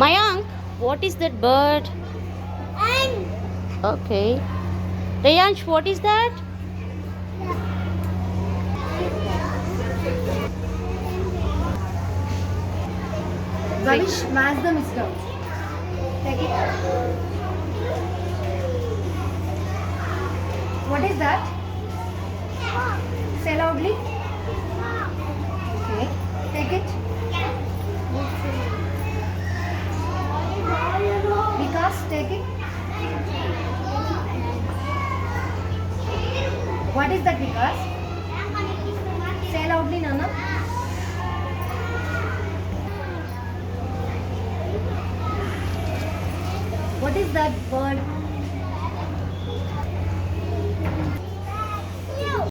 Mayank, what is that bird? And Okay. Rayansh, what is that? Gavish, match the mister. Take it. What is that? Say loudly. Okay. Take it. Vikas, take it. What is that, Vikas? Say loudly, Nana. What is that bird?